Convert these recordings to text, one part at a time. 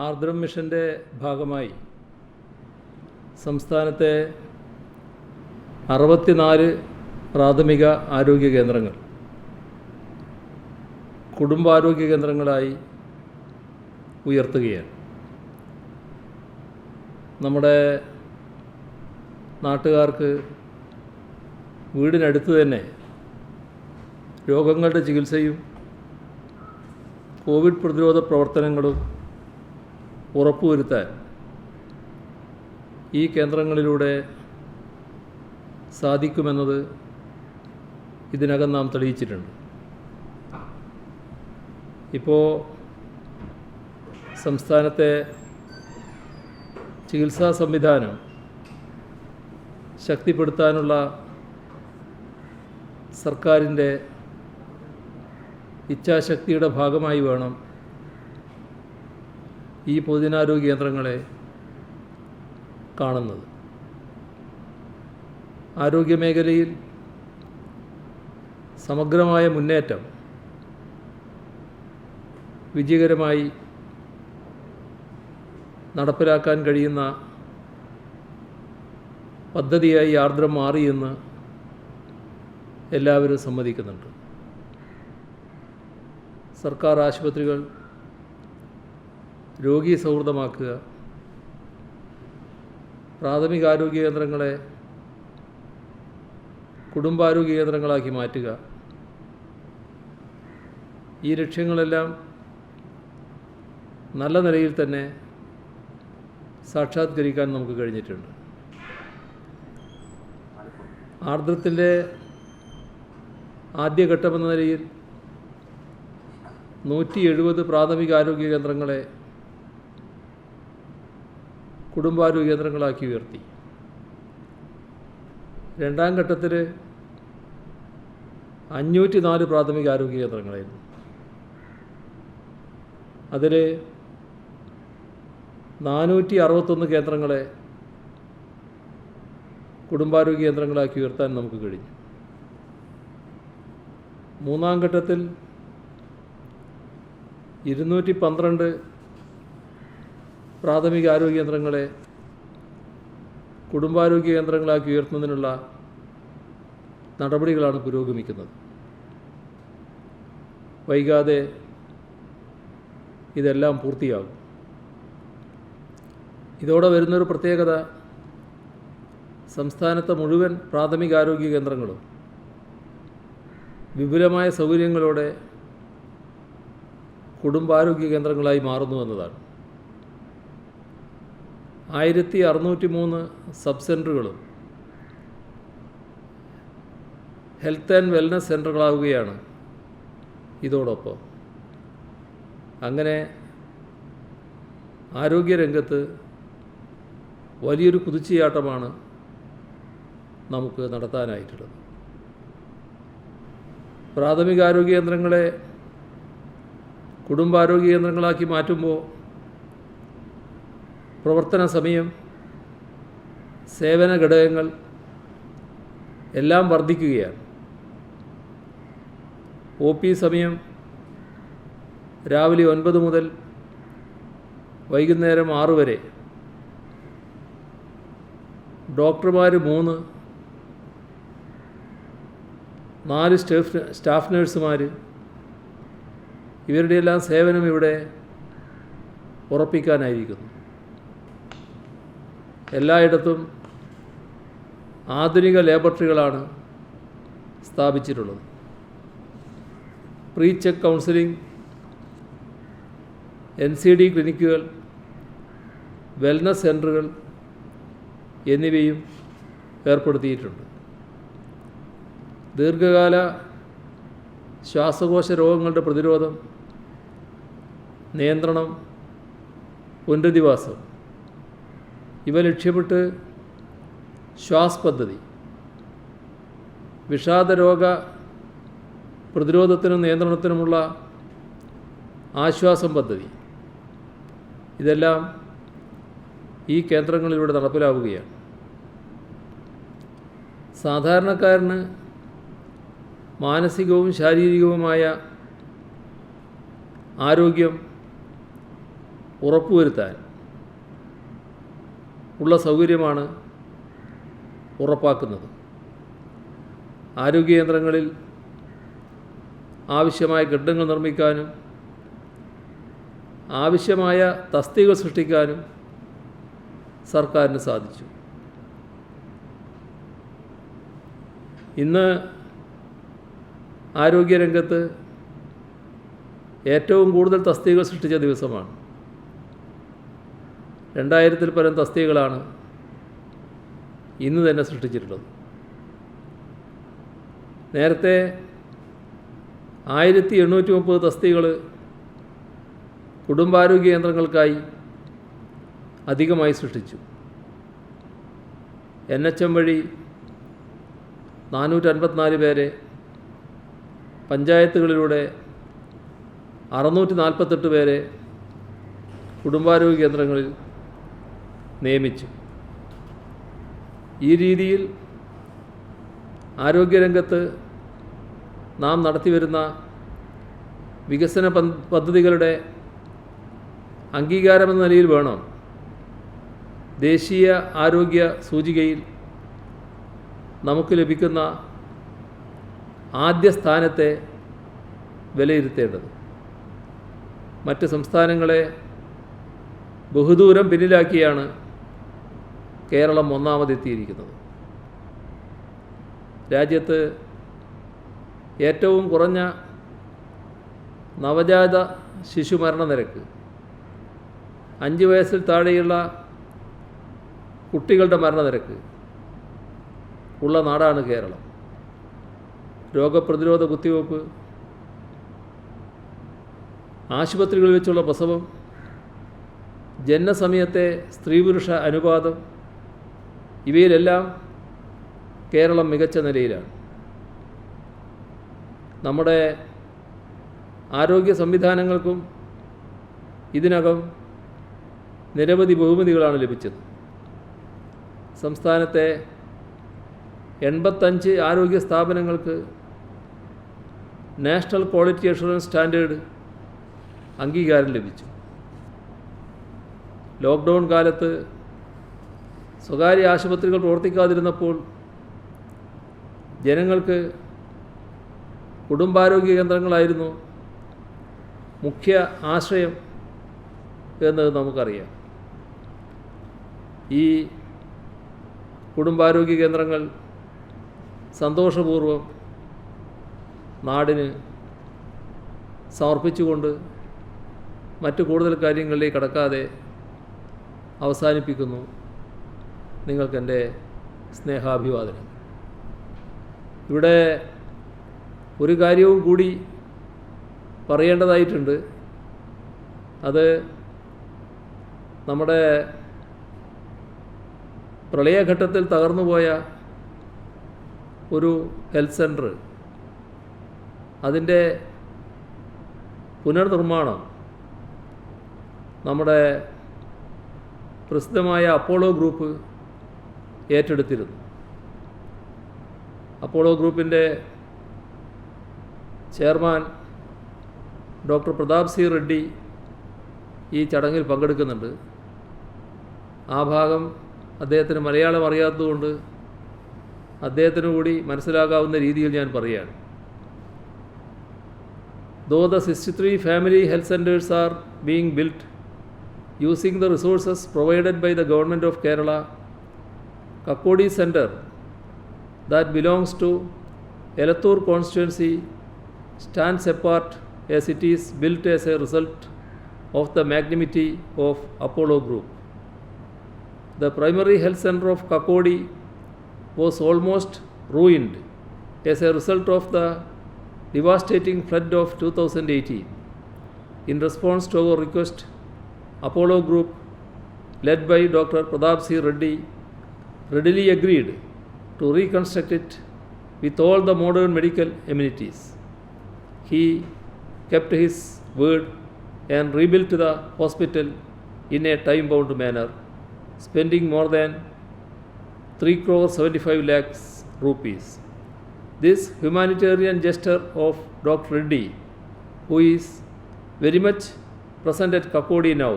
ആർദ്രം മിഷൻ്റെ ഭാഗമായി സംസ്ഥാനത്തെ 64 പ്രാഥമിക ആരോഗ്യ കേന്ദ്രങ്ങൾ കുടുംബാരോഗ്യ കേന്ദ്രങ്ങളായി ഉയർത്തുകയാണ്. നമ്മുടെ നാട്ടുകാർക്ക് വീടിനടുത്ത് തന്നെ രോഗങ്ങളുടെ ചികിത്സയും കോവിഡ് പ്രതിരോധ പ്രവർത്തനങ്ങളും ഉറപ്പുവരുത്താൻ ഈ കേന്ദ്രങ്ങളിലൂടെ സാധിക്കുമെന്നത് ഇതിനകം നാം തെളിയിച്ചിട്ടുണ്ട്. ഇപ്പോൾ സംസ്ഥാനത്തെ ചികിത്സാ സംവിധാനം ശക്തിപ്പെടുത്താനുള്ള സർക്കാരിൻ്റെ ഇച്ഛാശക്തിയുടെ ഭാഗമായി വേണം ഈ പൊതുജനാരോഗ്യ കേന്ദ്രങ്ങളെ കാണുന്നത്. ആരോഗ്യമേഖലയിൽ സമഗ്രമായ മുന്നേറ്റം വിജയകരമായി നടപ്പിലാക്കാൻ കഴിയുന്ന പദ്ധതിയായി ആർദ്രം മാറിയെന്ന് എല്ലാവരും സമ്മതിക്കുന്നുണ്ട്. സർക്കാർ ആശുപത്രികൾ രോഗീ സൗഹൃദമാക്കുക, പ്രാഥമികാരോഗ്യ കേന്ദ്രങ്ങളെ കുടുംബാരോഗ്യ കേന്ദ്രങ്ങളാക്കി മാറ്റുക, ഈ ലക്ഷ്യങ്ങളെല്ലാം നല്ല നിലയിൽ തന്നെ സാക്ഷാത്കരിക്കാൻ നമുക്ക് കഴിഞ്ഞിട്ടുണ്ട്. ആർദ്രത്തിൻ്റെ ആദ്യഘട്ടമെന്ന നിലയിൽ 170 പ്രാഥമികാരോഗ്യ കേന്ദ്രങ്ങളെ കുടുംബാരോഗ്യ കേന്ദ്രങ്ങളാക്കി ഉയർത്തി. രണ്ടാം ഘട്ടത്തിൽ 504 പ്രാഥമികാരോഗ്യ കേന്ദ്രങ്ങളായിരുന്നു. അതിൽ 461 കേന്ദ്രങ്ങളെ കുടുംബാരോഗ്യ കേന്ദ്രങ്ങളാക്കി ഉയർത്താൻ നമുക്ക് കഴിഞ്ഞു. മൂന്നാം ഘട്ടത്തിൽ 212 പ്രാഥമികാരോഗ്യ കേന്ദ്രങ്ങളെ കുടുംബാരോഗ്യ കേന്ദ്രങ്ങളാക്കി ഉയർത്തുന്നതിനുള്ള നടപടികളാണ് പുരോഗമിക്കുന്നത്. വൈകാതെ ഇതെല്ലാം പൂർത്തിയാകും. ഇതോടെ വരുന്നൊരു പ്രത്യേകത, സംസ്ഥാനത്തെ മുഴുവൻ പ്രാഥമികാരോഗ്യ കേന്ദ്രങ്ങളും വിപുലമായ സൗകര്യങ്ങളോടെ കുടുംബാരോഗ്യ കേന്ദ്രങ്ങളായി മാറുന്നു എന്നതാണ്. 1603 സബ് സെൻറ്ററുകളും ഹെൽത്ത് ആൻഡ് വെൽനസ് സെൻ്ററുകളാവുകയാണ് ഇതോടൊപ്പം. അങ്ങനെ ആരോഗ്യരംഗത്ത് വലിയൊരു കുതിച്ചുചാട്ടമാണ് നമുക്ക് നടത്താനായിട്ടുള്ളത്. പ്രാഥമികാരോഗ്യ കേന്ദ്രങ്ങളെ കുടുംബാരോഗ്യ കേന്ദ്രങ്ങളാക്കി മാറ്റുമ്പോൾ പ്രവർത്തന സമയം, സേവന ഘടകങ്ങൾ എല്ലാം വർദ്ധിക്കുകയാണ്. OP സമയം രാവിലെ 9 മുതൽ വൈകുന്നേരം 6 വരെ, ഡോക്ടർമാർ 3, 4 സ്റ്റാഫ് നഴ്സുമാർ, ഇവരുടെയെല്ലാം സേവനം ഇവിടെ ഉറപ്പിക്കാനായിരിക്കുന്നു. എല്ലായിടത്തും ആധുനിക ലാബറട്ടറികളാണ് സ്ഥാപിച്ചിട്ടുള്ളത്. പ്രീ ചെക്ക് കൗൺസിലിംഗ്, NCD ക്ലിനിക്കുകൾ, വെൽനസ് സെൻ്ററുകൾ എന്നിവയും ഏർപ്പെടുത്തിയിട്ടുണ്ട്. ദീർഘകാല ശ്വാസകോശ രോഗങ്ങളുടെ പ്രതിരോധം, നിയന്ത്രണം, പുനരധിവാസം ഇവ ലക്ഷ്യമിട്ട് ശ്വാസ് പദ്ധതി, വിഷാദരോഗ പ്രതിരോധത്തിനും നിയന്ത്രണത്തിനുമുള്ള ആശ്വാസം പദ്ധതി, ഇതെല്ലാം ഈ കേന്ദ്രങ്ങളിലൂടെ നടപ്പിലാവുകയാണ്. സാധാരണക്കാരന് മാനസികവും ശാരീരികവുമായ ആരോഗ്യം ഉറപ്പുവരുത്താൻ ഉള്ള സൗകര്യമാണ് ഉറപ്പാക്കുന്നത്. ആരോഗ്യ കേന്ദ്രങ്ങളിൽ ആവശ്യമായ കെട്ടിടങ്ങൾ നിർമ്മിക്കാനും ആവശ്യമായ തസ്തികകൾ സൃഷ്ടിക്കാനും സർക്കാരിന് സാധിച്ചു. ഇന്ന് ആരോഗ്യരംഗത്ത് ഏറ്റവും കൂടുതൽ തസ്തികകൾ സൃഷ്ടിച്ച ദിവസമാണ്. 2000-ൽ പരം തസ്തികകളാണ് ഇന്ന് തന്നെ സൃഷ്ടിച്ചിട്ടുള്ളത്. നേരത്തെ 1830 തസ്തികകൾ കുടുംബാരോഗ്യ കേന്ദ്രങ്ങൾക്കായി അധികമായി സൃഷ്ടിച്ചു. NHM വഴി 454 പേരെ, പഞ്ചായത്തുകളിലൂടെ 648 പേരെ കുടുംബാരോഗ്യ കേന്ദ്രങ്ങളിൽ നിയമിച്ചു. ഈ രീതിയിൽ ആരോഗ്യരംഗത്ത് നാം നടത്തിവരുന്ന വികസന പദ്ധതികളുടെ അംഗീകാരമെന്ന നിലയിൽ വേണം ദേശീയ ആരോഗ്യ സൂചികയിൽ നമുക്ക് ലഭിക്കുന്ന ആദ്യ സ്ഥാനത്തെ വിലയിരുത്തേണ്ടത്. മറ്റ് സംസ്ഥാനങ്ങളെ ബഹുദൂരം പിന്നിലാക്കിയാണ് കേരളം ഒന്നാമതെത്തിയിരിക്കുന്നത്. രാജ്യത്ത് ഏറ്റവും കുറഞ്ഞ നവജാത ശിശു മരണനിരക്ക്, 5 വയസ്സിൽ താഴെയുള്ള കുട്ടികളുടെ മരണനിരക്ക് ഉള്ള നാടാണ് കേരളം. രോഗപ്രതിരോധ കുത്തിവയ്പ്പ്, ആശുപത്രികളിൽ വെച്ചുള്ള പ്രസവം, ജനനസമയത്തെ സ്ത്രീ പുരുഷ അനുപാതം, ഇവയിലെല്ലാം കേരളം മികച്ച നിലയിലാണ്. നമ്മുടെ ആരോഗ്യ സംവിധാനങ്ങൾക്കും ഇതിനകം നിരവധി ബഹുമതികളാണ് ലഭിച്ചത്. സംസ്ഥാനത്തെ 85 ആരോഗ്യ സ്ഥാപനങ്ങൾക്ക് നാഷണൽ ക്വാളിറ്റി അഷുറൻസ് സ്റ്റാൻഡേർഡ് അംഗീകാരം ലഭിച്ചു. ലോക്ക്ഡൗൺ കാലത്ത് സ്വകാര്യ ആശുപത്രികൾ പ്രവർത്തിക്കാതിരുന്നപ്പോൾ ജനങ്ങൾക്ക് കുടുംബാരോഗ്യ കേന്ദ്രങ്ങളായിരുന്നു മുഖ്യ ആശ്രയം എന്നത് നമുക്കറിയാം. ഈ കുടുംബാരോഗ്യ കേന്ദ്രങ്ങൾ സന്തോഷപൂർവ്വം നാടിന് സമർപ്പിച്ചുകൊണ്ട് മറ്റു കൂടുതൽ കാര്യങ്ങളിലേക്ക് കടക്കാതെ അവസാനിപ്പിക്കുന്നു. നിങ്ങൾക്കെൻ്റെ സ്നേഹാഭിവാദനം. ഇവിടെ ഒരു കാര്യവും കൂടി പറയേണ്ടതായിട്ടുണ്ട്. അത് നമ്മുടെ പ്രളയഘട്ടത്തിൽ തകർന്നുപോയ ഒരു ഹെൽത്ത് സെൻറ്റർ, അതിൻ്റെ പുനർനിർമ്മാണം നമ്മുടെ പ്രസിദ്ധമായ അപ്പോളോ ഗ്രൂപ്പ് ഏറ്റെടുത്തിരുന്നു. അപ്പോളോ ഗ്രൂപ്പിൻ്റെ chairman doctor Pratap C Reddy ഈ ചടങ്ങിൽ പങ്കെടുക്കുന്നുണ്ട്. ആ ഭാഗം അദ്ദേഹത്തിന് മലയാളം അറിയാത്തതുകൊണ്ട് അദ്ദേഹത്തിന് കൂടി മനസ്സിലാകാവുന്ന രീതിയിൽ ഞാൻ പറയുകയാണ്. Though the 63 family health centers are being built using the resources provided by the government of Kerala, Kakkodi Center that belongs to Elattur constituency stands apart as it is built as a result of the magnanimity of Apollo Group. The primary health center of Kakkodi was almost ruined as a result of the devastating flood of 2018. In response to our request, Apollo Group, led by Dr. Pradap C. Reddy, readily agreed to reconstruct it with all the modern medical amenities. He kept his word and rebuilt the hospital in a time-bound manner, spending more than 3,75 lakhs rupees. This humanitarian gesture of Dr. Reddy, who is very much present at Kakkodi now,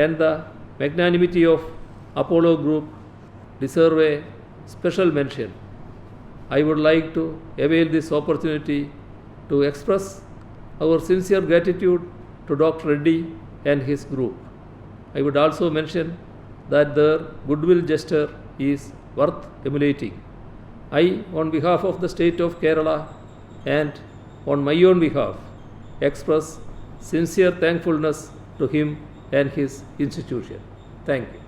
and the magnanimity of Apollo Group deserve a special mention. I would like to avail this opportunity to express our sincere gratitude to Dr. Reddy and his group. I would also mention that their goodwill gesture is worth emulating. I, on behalf of the state of Kerala and on my own behalf, express sincere thankfulness to him and his institution. Thank you.